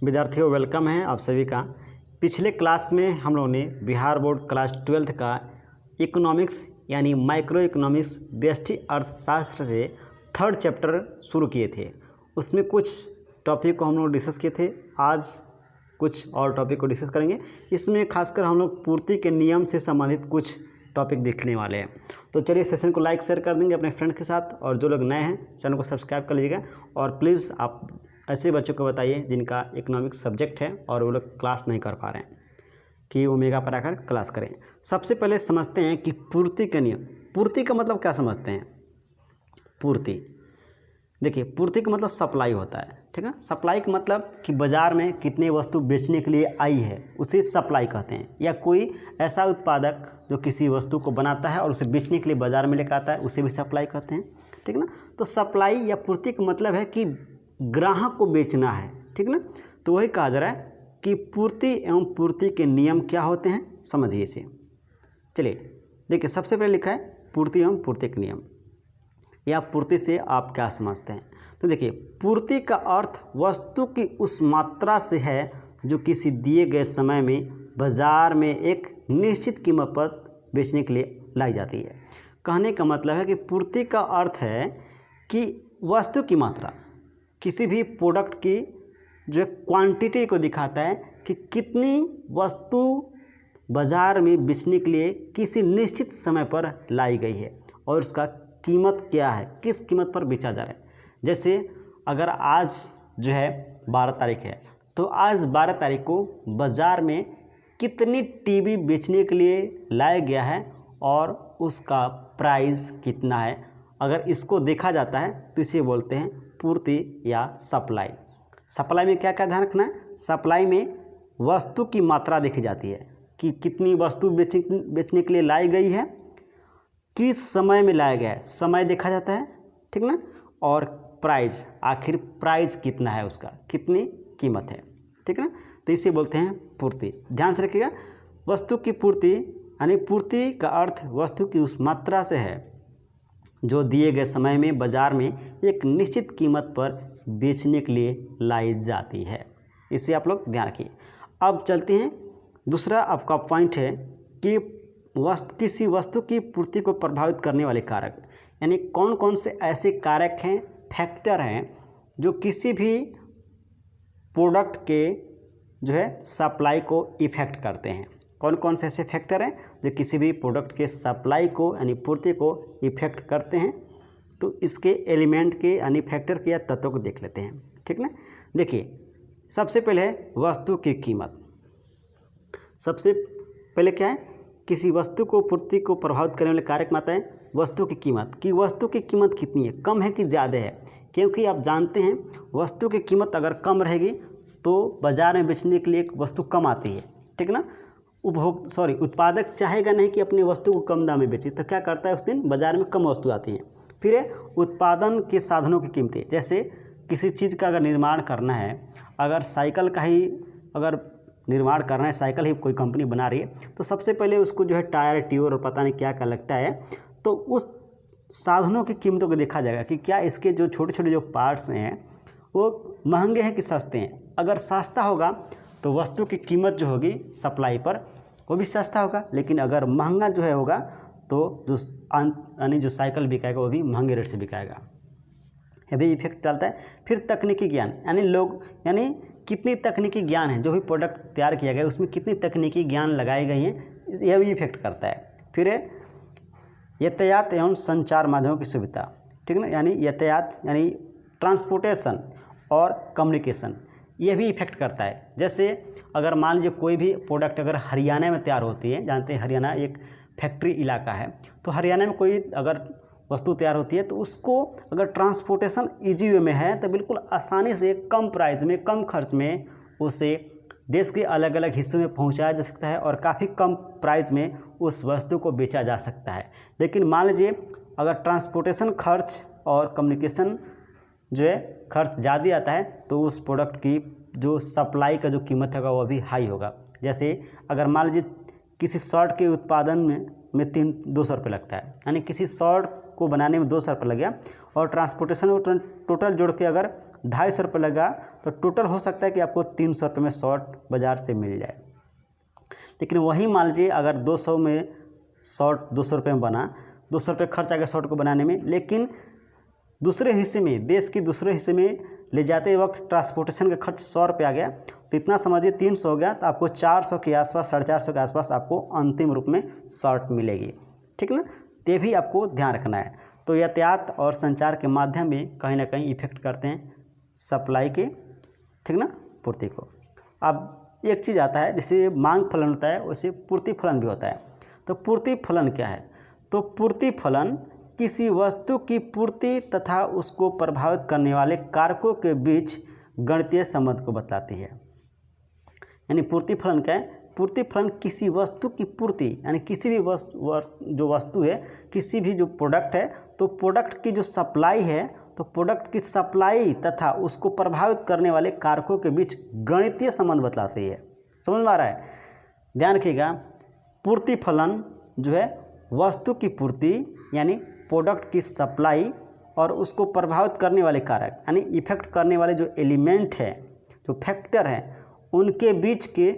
विद्यार्थियों, वेलकम है आप सभी का। पिछले क्लास में हम लोगों ने बिहार बोर्ड क्लास 12 का इकोनॉमिक्स यानी माइक्रो इकोनॉमिक्स व्यष्टि अर्थशास्त्र से थर्ड चैप्टर शुरू किए थे। उसमें कुछ टॉपिक को हम लोग डिस्कस किए थे। आज कुछ और टॉपिक को डिस्कस करेंगे। इसमें खासकर हम लोग पूर्ति के नियम से संबंधित कुछ टॉपिक देखने वाले हैं। तो चलिए सेशन को लाइक शेयर कर देंगे अपने फ्रेंड के साथ, और जो लोग नए हैं चैनल को सब्सक्राइब कर लीजिएगा। और प्लीज़ आप ऐसे बच्चों को बताइए जिनका इकोनॉमिक्स सब्जेक्ट है और वो लोग क्लास नहीं कर पा रहे हैं कि ओमेगा पर आकर क्लास करें। सबसे पहले समझते हैं कि पूर्ति का नियम। पूर्ति का मतलब क्या समझते हैं? पूर्ति, देखिए पूर्ति का मतलब सप्लाई होता है, ठीक है। सप्लाई का मतलब कि बाज़ार में कितनी वस्तु बेचने के लिए आई है उसे सप्लाई कहते हैं। या कोई ऐसा उत्पादक जो किसी वस्तु को बनाता है और उसे बेचने के लिए बाज़ार में लेकर आता है उसे भी सप्लाई कहते हैं, ठीक ना। तो सप्लाई या पूर्ति का मतलब है कि ग्राहक को बेचना है, ठीक ना। तो वही कहा जा रहा है कि पूर्ति एवं पूर्ति के नियम क्या होते हैं, समझिए इसे। चलिए देखिए, सबसे पहले लिखा है पूर्ति एवं पूर्ति के नियम। या पूर्ति से आप क्या समझते हैं? तो देखिए, पूर्ति का अर्थ वस्तु की उस मात्रा से है जो किसी दिए गए समय में बाजार में एक निश्चित कीमत पर बेचने के लिए लाई जाती है। कहने का मतलब है कि पूर्ति का अर्थ है कि वस्तु की मात्रा, किसी भी प्रोडक्ट की जो क्वांटिटी को दिखाता है कि कितनी वस्तु बाज़ार में बेचने के लिए किसी निश्चित समय पर लाई गई है और उसका कीमत क्या है, किस कीमत पर बेचा जा रहा है। जैसे अगर आज जो है 12 तारीख है, तो आज 12 तारीख को बाज़ार में कितनी टीवी बेचने के लिए लाया गया है और उसका प्राइस कितना है। अगर इसको देखा जाता है तो इसे बोलते हैं पूर्ति या सप्लाई। सप्लाई में क्या क्या ध्यान रखना है? सप्लाई में वस्तु की मात्रा देखी जाती है कि कितनी वस्तु बेचने के लिए लाई गई है, किस समय में लाया गया है, समय देखा जाता है, ठीक ना। और प्राइस, आखिर प्राइस कितना है, उसका कितनी कीमत है, ठीक है ना। तो इसे बोलते हैं पूर्ति। ध्यान से रखिएगा, वस्तु की पूर्ति यानी पूर्ति का अर्थ वस्तु की उस मात्रा से है जो दिए गए समय में बाज़ार में एक निश्चित कीमत पर बेचने के लिए लाई जाती है। इसे आप लोग ध्यान रखिए। अब चलते हैं, दूसरा आपका पॉइंट है कि किसी वस्तु की पूर्ति को प्रभावित करने वाले कारक, यानी कौन कौन से ऐसे कारक हैं, फैक्टर हैं जो किसी भी प्रोडक्ट के जो है सप्लाई को इफ़ेक्ट करते हैं। कौन कौन से ऐसे फैक्टर हैं जो किसी भी प्रोडक्ट के सप्लाई को यानी पूर्ति को इफ़ेक्ट करते हैं। तो इसके एलिमेंट के यानी फैक्टर के या तत्वों को देख लेते हैं, ठीक ना। देखिए, सबसे पहले है वस्तु की कीमत। सबसे पहले क्या है, किसी वस्तु को पूर्ति को प्रभावित करने वाले कारक में आता है वस्तु की कीमत। कि वस्तु की कीमत कितनी है, कम है कि ज़्यादा है। क्योंकि आप जानते हैं वस्तु की कीमत अगर कम रहेगी तो बाज़ार में बेचने के लिए एक वस्तु कम आती है, ठीक ना। उत्पादक चाहेगा नहीं कि अपनी वस्तु को कम दाम में बेचे, तो क्या करता है, उस दिन बाज़ार में कम वस्तु आती है। फिर है उत्पादन के साधनों की कीमतें। जैसे किसी चीज़ का अगर निर्माण करना है, अगर साइकिल का ही अगर निर्माण करना है, साइकिल ही कोई कंपनी बना रही है, तो सबसे पहले उसको जो है टायर ट्यूब और पता नहीं क्या क्या लगता है, तो उस साधनों की कीमतों को देखा जाएगा कि क्या इसके जो छोटे छोटे जो पार्ट्स हैं वो महंगे हैं कि सस्ते हैं। अगर सस्ता होगा तो वस्तु की कीमत जो होगी सप्लाई पर वो भी सस्ता होगा, लेकिन अगर महंगा जो है होगा तो जो साइकिल बिकाएगा वो भी महंगे रेट से बिकाएगा। ये भी इफेक्ट डालता है। फिर तकनीकी ज्ञान, यानी कितनी तकनीकी ज्ञान है, जो भी प्रोडक्ट तैयार किया गया उसमें कितनी तकनीकी ज्ञान लगाई गई हैं, यह भी इफेक्ट करता है। फिर यातायात एवं संचार माध्यमों की सुविधा, ठीक ना। यानी यातायात यानी ट्रांसपोर्टेशन और कम्युनिकेशन, यह भी इफेक्ट करता है। जैसे अगर मान लीजिए कोई भी प्रोडक्ट अगर हरियाणा में तैयार होती है, जानते हैं हरियाणा एक फैक्ट्री इलाका है, तो हरियाणा में कोई अगर वस्तु तैयार होती है तो उसको अगर ट्रांसपोर्टेशन ईजी वे में है तो बिल्कुल आसानी से कम प्राइस में, कम खर्च में उसे देश के अलग अलग हिस्सों में पहुंचाया जा सकता है और काफ़ी कम प्राइस में उस वस्तु को बेचा जा सकता है। लेकिन मान लीजिए अगर ट्रांसपोर्टेशन खर्च और कम्युनिकेशन जो है खर्च ज़्यादा आता है तो उस प्रोडक्ट की जो सप्लाई का जो कीमत होगा वो भी हाई होगा। जैसे अगर मान लीजिए किसी शर्ट के उत्पादन में 200 रुपये लगता है, यानी किसी शर्ट को बनाने में 200 रुपये लग गया और ट्रांसपोर्टेशन और टोटल जोड़ के अगर 250 रुपये लगा तो टोटल हो सकता है कि आपको 300 रुपये में शॉर्ट बाज़ार से मिल जाए। लेकिन वही मान लीजिए अगर 200 में शॉर्ट 200 रुपये में बना, 200 रुपये खर्च आ गया शॉर्ट को बनाने में, लेकिन दूसरे हिस्से में, देश के दूसरे हिस्से में ले जाते वक्त ट्रांसपोर्टेशन का खर्च 100 रुपये आ गया, तो इतना समझिए 300 हो गया, तो आपको 400 के आसपास, 450 के आसपास आपको अंतिम रूप में शॉर्ट मिलेगी। ठीक ना, ये भी आपको ध्यान रखना है। तो यातायात और संचार के माध्यम भी कहीं ना कहीं इफेक्ट करते हैं सप्लाई के, ठीक ना, पूर्ति को। अब एक चीज़ आता है, जैसे मांग फलन होता है वैसे पूर्ति फलन भी होता है। तो पूर्ति फलन क्या है? तो पूर्ति फलन किसी वस्तु की पूर्ति तथा उसको प्रभावित करने वाले कारकों के बीच गणितीय संबंध को बताती है। यानी पूर्ति फलन क्या है? पूर्ति फलन किसी वस्तु की पूर्ति, यानी किसी भी जो वस्तु है, किसी भी जो प्रोडक्ट है, तो प्रोडक्ट की जो सप्लाई है, तो प्रोडक्ट की सप्लाई तथा उसको प्रभावित करने वाले कारकों के बीच गणितीय संबंध बतलाती है। समझ में आ रहा है? ध्यान रखिएगा, पूर्ति फलन जो है वस्तु की पूर्ति यानी प्रोडक्ट की सप्लाई और उसको प्रभावित करने वाले कारक यानी इफेक्ट करने वाले जो एलिमेंट है, जो फैक्टर हैं, उनके बीच के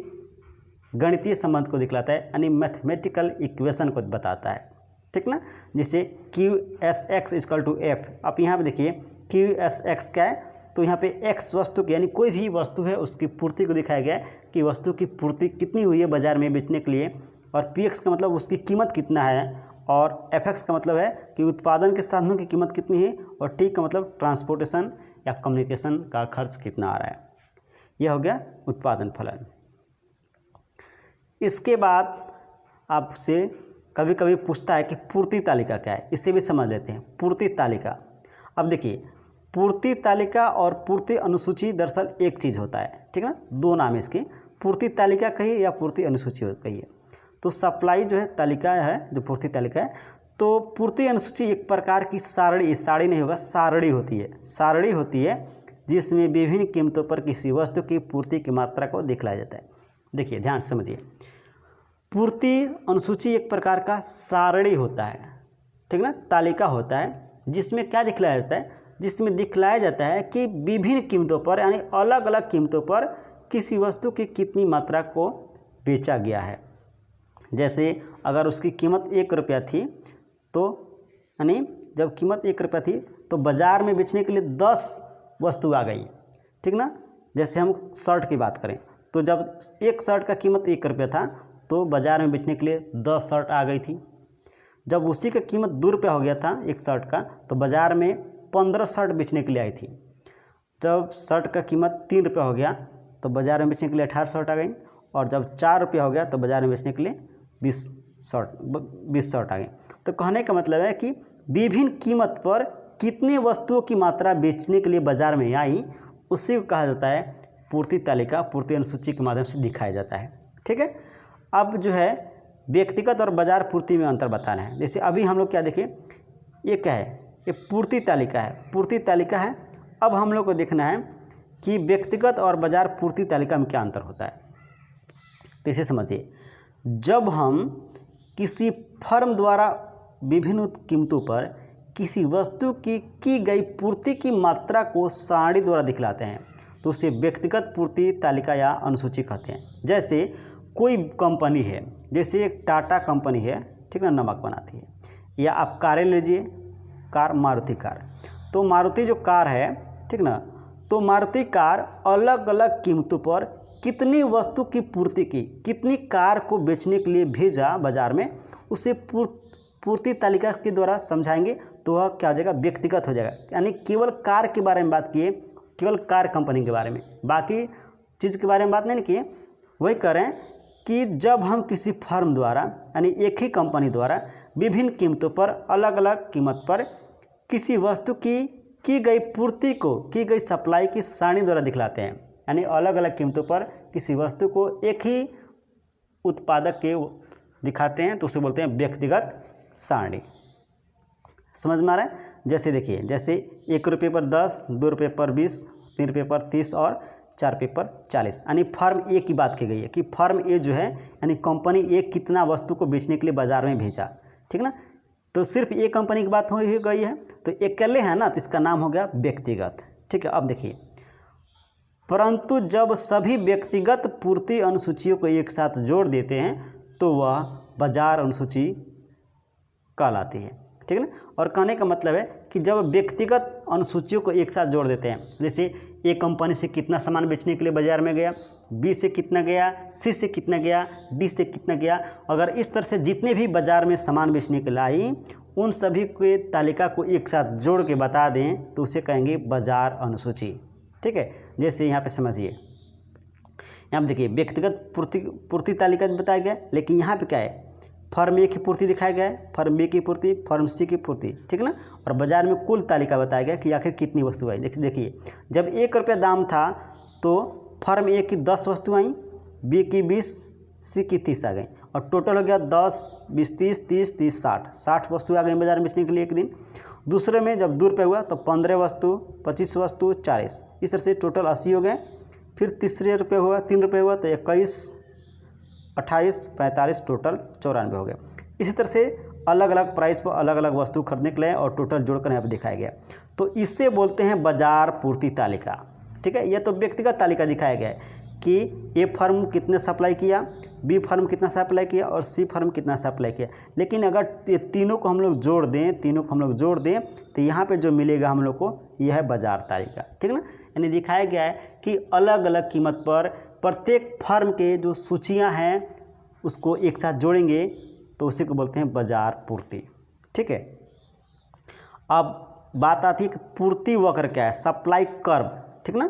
गणितीय संबंध को दिखलाता है, यानी मैथमेटिकल इक्वेशन को बताता है। ठीक ना, जैसे QSX = F। आप यहाँ पे देखिए QSX क्या है, तो यहाँ पे X वस्तु की, यानी कोई भी वस्तु है उसकी पूर्ति को दिखाया गया है कि वस्तु की पूर्ति कितनी हुई है बाज़ार में बेचने के लिए, और PX का मतलब उसकी कीमत कितना है, और FX का मतलब है कि उत्पादन के साधनों की कीमत कितनी है, और T का मतलब ट्रांसपोर्टेशन या कम्युनिकेशन का खर्च कितना आ रहा है। यह हो गया उत्पादन फलन। इसके बाद आपसे कभी कभी पूछता है कि पूर्ति तालिका क्या है, इसे भी समझ लेते हैं। पूर्ति तालिका, अब देखिए पूर्ति तालिका और पूर्ति अनुसूची दरअसल एक चीज़ होता है। ठीक है ना, दो नाम है इसके, पूर्ति तालिका कहिए या पूर्ति अनुसूची कहिए। तो सप्लाई जो है तालिका है, जो पूर्ति तालिका है, तो पूर्ति अनुसूची एक प्रकार की सारणी नहीं होगा, सारणी होती है। सारणी होती है जिसमें विभिन्न कीमतों पर किसी वस्तु की पूर्ति की मात्रा को दिखलाया जाता है। देखिए ध्यान से समझिए, पूर्ति अनुसूची एक प्रकार का सारणी होता है, ठीक ना, तालिका होता है, जिसमें क्या दिखलाया जाता है, जिसमें दिखलाया जाता है कि विभिन्न कीमतों पर यानी अलग अलग कीमतों पर किसी वस्तु की कितनी मात्रा को बेचा गया है। जैसे अगर उसकी कीमत 1 रुपया थी, तो यानी जब कीमत 1 रुपया थी तो बाज़ार में बेचने के लिए 10 वस्तु आ गई। ठीक ना, जैसे हम शर्ट की बात करें तो जब एक शर्ट का कीमत 1 रुपया था तो बाज़ार में बेचने के लिए 10 शर्ट आ गई थी। जब उसी का कीमत 2 रुपया हो गया था एक शर्ट का, तो बाज़ार में 15 शर्ट बेचने के लिए आई थी। जब शर्ट का कीमत 3 रुपया हो गया तो बाज़ार में बेचने के लिए 18 शर्ट आ गई, और जब 4 रुपया हो गया तो बाज़ार में बेचने के लिए 20 शर्ट आ गई। तो कहने का मतलब है कि विभिन्न कीमत पर कितने वस्तुओं की मात्रा बेचने के लिए बाज़ार में आई, उसी को कहा जाता है पूर्ति तालिका, पूर्ति अनुसूची के माध्यम से दिखाया जाता है। ठीक है, अब जो है व्यक्तिगत और बाजार पूर्ति में अंतर बताना है। जैसे अभी हम लोग क्या देखें, ये क्या है, ये पूर्ति तालिका है, पूर्ति तालिका है। अब हम लोग को देखना है कि व्यक्तिगत और बाजार पूर्ति तालिका में क्या अंतर होता है। तो इसे समझिए, जब हम किसी फर्म द्वारा विभिन्न कीमतों पर किसी वस्तु की गई पूर्ति की मात्रा को सारणी द्वारा दिखलाते हैं तो उसे व्यक्तिगत पूर्ति तालिका या अनुसूची कहते हैं। जैसे कोई कंपनी है, जैसे एक टाटा कंपनी है, ठीक ना, नमक बनाती है, या आप कारें लीजिए, कार मारुति कार, तो मारुति जो कार है, ठीक ना, तो मारुति कार अलग अलग कीमतों पर कितनी वस्तु की पूर्ति की, कितनी कार को बेचने के लिए भेजा बाज़ार में, उसे पूर्ति तालिका के द्वारा समझाएंगे तो वह क्या हो जाएगा, व्यक्तिगत हो जाएगा। यानी केवल कार के बारे में बात किए, केवल कार कंपनी के बारे में, बाकी चीज़ के बारे में बात नहीं किए। वही करें कि जब हम किसी फर्म द्वारा यानी एक ही कंपनी द्वारा विभिन्न कीमतों पर अलग अलग कीमत पर किसी वस्तु की गई पूर्ति को, की गई सप्लाई की सारणी द्वारा दिखलाते हैं, यानी अलग अलग कीमतों पर किसी वस्तु को एक ही उत्पादक के दिखाते हैं तो उसे बोलते हैं व्यक्तिगत सारणी। समझ में आ रहा है? जैसे देखिए, जैसे 1 रुपये पर 10, 2 रुपये पर 20, 3 रुपये पर 30 और 4 रुपये पर 40। यानी फर्म ए की बात की गई है कि फर्म ए जो है यानी कंपनी ए कितना वस्तु को बेचने के लिए बाज़ार में भेजा। ठीक ना, तो सिर्फ एक कंपनी की बात हो ही गई है, तो अकेले है ना, तो इसका नाम हो गया व्यक्तिगत। ठीक है, अब देखिए, परंतु जब सभी व्यक्तिगत पूर्ति अनुसूचियों को एक साथ जोड़ देते हैं तो वह बाजार अनुसूची कहलाती है। ठीक है ना। और कहने का मतलब है कि जब व्यक्तिगत अनुसूचियों को एक साथ जोड़ देते हैं, जैसे ए कंपनी से कितना सामान बेचने के लिए बाजार में गया, बी से कितना गया, सी से कितना गया, डी से कितना गया, अगर इस तरह से जितने भी बाजार में सामान बेचने के लिए आई उन सभी के तालिका को एक साथ जोड़ के बता दें तो उसे कहेंगे बाजार अनुसूची। ठीक है, जैसे यहाँ पे समझिए, यहाँ पे देखिए व्यक्तिगत पूर्ति तालिका बताया गया, लेकिन यहाँ पे क्या है, फर्म ए की पूर्ति दिखाया गया है, फर्म बी की पूर्ति, फर्म सी की पूर्ति। ठीक है ना। और बाजार में कुल तालिका बताया गया कि आखिर कितनी वस्तु आई। देखिए जब 1 रुपया दाम था तो फर्म ए की 10 वस्तु आई, बी की 20, सी की 30 आ गई, और टोटल हो गया 10, 20, 30, 30, 60 वस्तु आ गई बाजार में बेचने के लिए एक दिन। दूसरे में जब 2 रुपये हुआ तो 15 वस्तु, 25 वस्तु, 40, इस तरह से टोटल 80 हो गए। फिर तीसरे रुपये हुआ, 3 रुपये हुआ तो 21, 28, 45, टोटल 94 हो गए। इसी तरह से अलग अलग प्राइस पर अलग अलग वस्तु खरीदने के लिए और टोटल जोड़कर यहाँ पर दिखाया गया, तो इससे बोलते हैं बाजार पूर्ति तालिका। ठीक है, यह तो व्यक्तिगत तालिका दिखाया गया है कि ए फर्म कितने सप्लाई किया, बी फर्म कितना सप्लाई किया और सी फर्म कितना सप्लाई किया। लेकिन अगर ये तीनों को हम लोग जोड़ दें तो यहाँ पे जो मिलेगा हम लोग को यह है बाजार तालिका। ठीक है ना। यानी दिखाया गया है कि अलग अलग कीमत पर प्रत्येक फर्म के जो सूचियाँ हैं उसको एक साथ जोड़ेंगे तो उसी को बोलते हैं बाजार पूर्ति। ठीक है, अब बात आती है कि पूर्ति वक्र क्या है, सप्लाई कर्व। ठीक ना।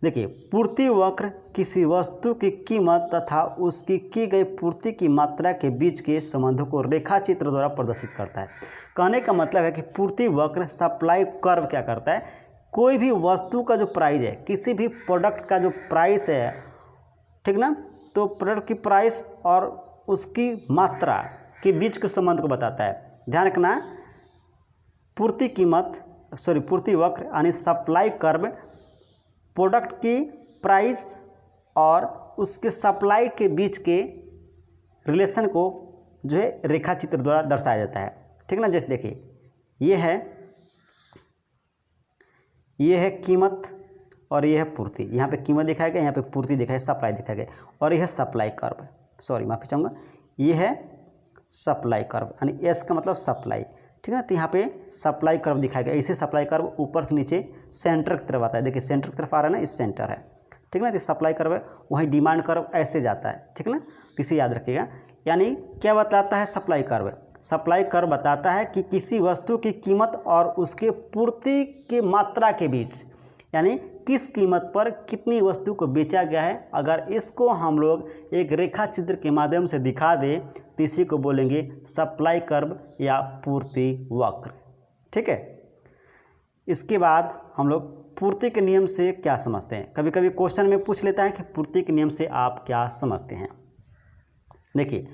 देखिए, पूर्ति वक्र किसी वस्तु की कीमत तथा उसकी की गई पूर्ति की मात्रा के बीच के संबंधों को रेखा चित्र द्वारा प्रदर्शित करता है। कहने का मतलब है कि पूर्ति वक्र, सप्लाई कर्व क्या करता है, कोई भी वस्तु का जो प्राइस है, किसी भी प्रोडक्ट का जो प्राइस है, ठीक ना, तो प्रोडक्ट की प्राइस और उसकी मात्रा के बीच के संबंध को बताता है। ध्यान रखना, पूर्ति वक्र यानी सप्लाई कर्व प्रोडक्ट की प्राइस और उसके सप्लाई के बीच के रिलेशन को जो है रेखा चित्र द्वारा दर्शाया जाता है। ठीक ना। जैसे देखिए, ये है कीमत और ये है पूर्ति। यहाँ पे कीमत दिखाया गया, यहाँ पे पूर्ति दिखाया, सप्लाई दिखाया गया, और यह है सप्लाई कर्व, सॉरी माफ़ी चाहूँगा, ये है सप्लाई कर्व यानी एस का मतलब सप्लाई। ठीक है ना। तो यहाँ पे सप्लाई कर्व दिखाया गया, इसे सप्लाई कर्व ऊपर से नीचे सेंटर की तरफ आता है। देखिए सेंटर की तरफ आ रहा है ना, इस सेंटर है। ठीक है ना। तो सप्लाई कर्व है, वहीं डिमांड कर्व ऐसे जाता है। ठीक है ना। इसे याद रखिएगा। यानी क्या बताता है सप्लाई कर्व? सप्लाई कर्व बताता है कि किसी वस्तु की कीमत और उसके पूर्ति की मात्रा के बीच, यानी किस कीमत पर कितनी वस्तु को बेचा गया है, अगर इसको हम लोग एक रेखा चित्र के माध्यम से दिखा दें तो इसी को बोलेंगे सप्लाई कर्व या पूर्ति वक्र। ठीक है। इसके बाद हम लोग पूर्ति के नियम से क्या समझते हैं। कभी कभी क्वेश्चन में पूछ लेता है कि पूर्ति के नियम से आप क्या समझते हैं। देखिए,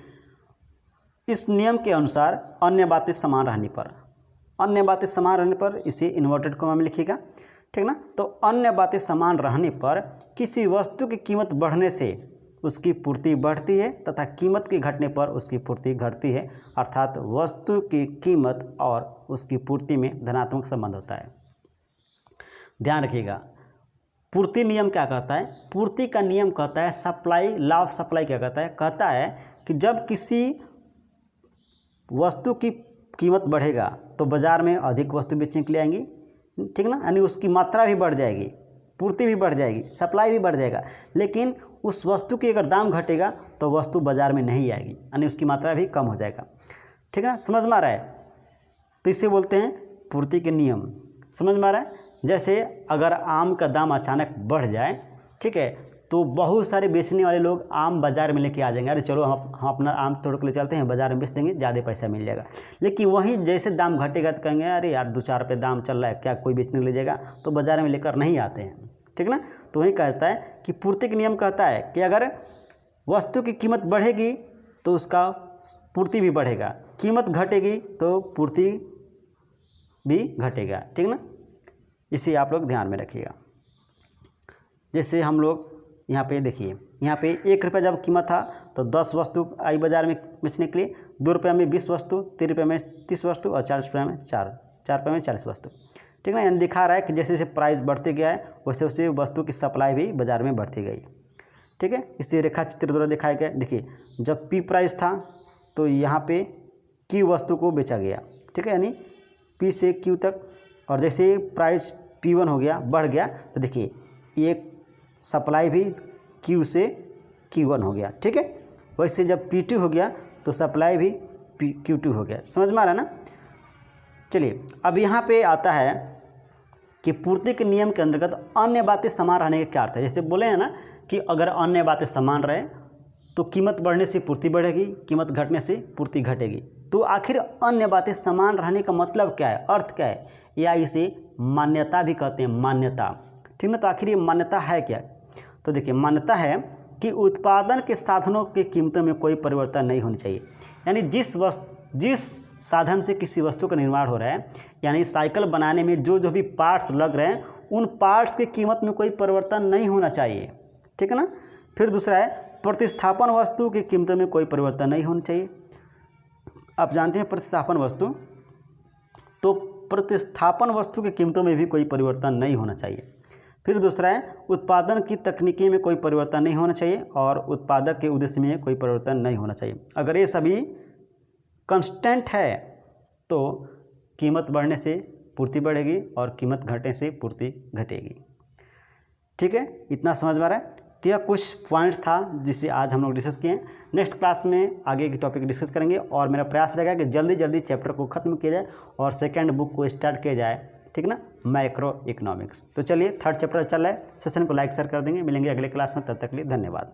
इस नियम के अनुसार अन्य बातें समान रहने पर, इसे इन्वर्टेड कॉमा में लिखिएगा। ठीक ना। तो अन्य बातें समान रहने पर किसी वस्तु की कीमत बढ़ने से उसकी पूर्ति बढ़ती है तथा कीमत के घटने पर उसकी पूर्ति घटती है, अर्थात वस्तु की कीमत और उसकी पूर्ति में धनात्मक संबंध होता है। ध्यान रखिएगा, पूर्ति नियम क्या कहता है? पूर्ति का नियम कहता है सप्लाई, लॉ ऑफ सप्लाई क्या कहता है? कहता है कि जब किसी वस्तु की कीमत बढ़ेगा तो बाज़ार में अधिक वस्तु बेचने के लिए आएंगी। ठीक ना। यानी उसकी मात्रा भी बढ़ जाएगी, पूर्ति भी बढ़ जाएगी, सप्लाई भी बढ़ जाएगा। लेकिन उस वस्तु की अगर दाम घटेगा तो वस्तु बाज़ार में नहीं आएगी, यानी उसकी मात्रा भी कम हो जाएगा। ठीक है, समझ में आ रहा है? तो इसे बोलते हैं पूर्ति के नियम। समझ में आ रहा है? जैसे अगर आम का दाम अचानक बढ़ जाए, ठीक है, तो बहुत सारे बेचने वाले लोग आम बाज़ार में लेके आ जाएंगे, अरे चलो हम अपना आम तोड़ के ले चलते हैं, बाज़ार में बेच देंगे, ज़्यादा पैसा मिल जाएगा। लेकिन वहीं जैसे दाम घटेगा तो कहेंगे अरे यार 2-4 रुपये दाम चल रहा है, क्या कोई बेचने ले जाएगा, तो बाज़ार में लेकर नहीं आते हैं। ठीक ना। तो वही कहता है कि पूर्ति का नियम कहता है कि अगर वस्तु की कीमत बढ़ेगी तो उसका पूर्ति भी बढ़ेगा, कीमत घटेगी तो पूर्ति भी घटेगा। ठीक ना। इसे आप लोग ध्यान में रखिएगा। जैसे हम लोग यहाँ पे देखिए, यहाँ पे 1 रुपये जब कीमत था तो 10 वस्तु आई बाज़ार में बेचने के लिए, 2 रुपये में 20 वस्तु, 3 रुपये में 30 वस्तु और 40 रुपये में 4 रुपये में 40 वस्तु। ठीक है ना, यानी दिखा रहा है कि जैसे जैसे प्राइस बढ़ते गया है वैसे वैसे वस्तु की सप्लाई भी बाज़ार में बढ़ती गई। ठीक है, इसी रेखा चित्र द्वारा दिखाया गया। देखिए, जब पी प्राइस था तो यहाँ पे क्यू वस्तु को बेचा गया। ठीक है, यानी पी से क्यू तक, और जैसे प्राइस P1 हो गया, बढ़ गया, तो देखिए एक सप्लाई भी क्यू से Q1 हो गया। ठीक है, वैसे जब P2 हो गया तो सप्लाई भी Q2 हो गया। समझ में आ रहा है ना। चलिए, अब यहाँ पे आता है कि पूर्ति के नियम के अंतर्गत अन्य बातें समान रहने का क्या अर्थ है। जैसे बोले हैं ना कि अगर अन्य बातें समान रहे तो कीमत बढ़ने से पूर्ति बढ़ेगी, कीमत घटने से पूर्ति घटेगी। तो आखिर अन्य बातें समान रहने का मतलब क्या है, अर्थ क्या है, या इसे मान्यता भी कहते हैं, मान्यता। ठीक ना, तो आखिर ये मान्यता है क्या। तो देखिए, मान्यता है कि उत्पादन के साधनों की कीमतों में कोई परिवर्तन नहीं होनी चाहिए। यानी जिस साधन से किसी वस्तु का निर्माण हो रहा है, यानी साइकिल बनाने में जो भी पार्ट्स लग रहे हैं, उन पार्ट्स की कीमत में कोई परिवर्तन नहीं होना चाहिए। ठीक है ना। फिर दूसरा है, प्रतिस्थापन वस्तु की कीमतों में कोई परिवर्तन नहीं होना चाहिए। आप जानते हैं प्रतिस्थापन वस्तु, तो प्रतिस्थापन वस्तु की कीमतों में भी कोई परिवर्तन नहीं होना चाहिए। फिर दूसरा है, उत्पादन की तकनीकी में कोई परिवर्तन नहीं होना चाहिए और उत्पादक के उद्देश्य में कोई परिवर्तन नहीं होना चाहिए। अगर ये सभी कांस्टेंट है तो कीमत बढ़ने से पूर्ति बढ़ेगी और कीमत घटने से पूर्ति घटेगी। ठीक है, इतना समझ में आ रहा है। तो यह कुछ पॉइंट था जिसे आज हम लोग डिस्कस किए। नेक्स्ट क्लास में आगे की टॉपिक डिस्कस करेंगे और मेरा प्रयास रहेगा कि जल्दी जल्दी चैप्टर को ख़त्म किया जाए और सेकंड बुक को स्टार्ट किया जाए। ठीक ना, मैक्रो इकोनॉमिक्स। तो चलिए, 3rd चैप्टर चल रहा है। सेशन को लाइक शेयर कर देंगे। मिलेंगे अगले क्लास में, तब तक के लिए धन्यवाद।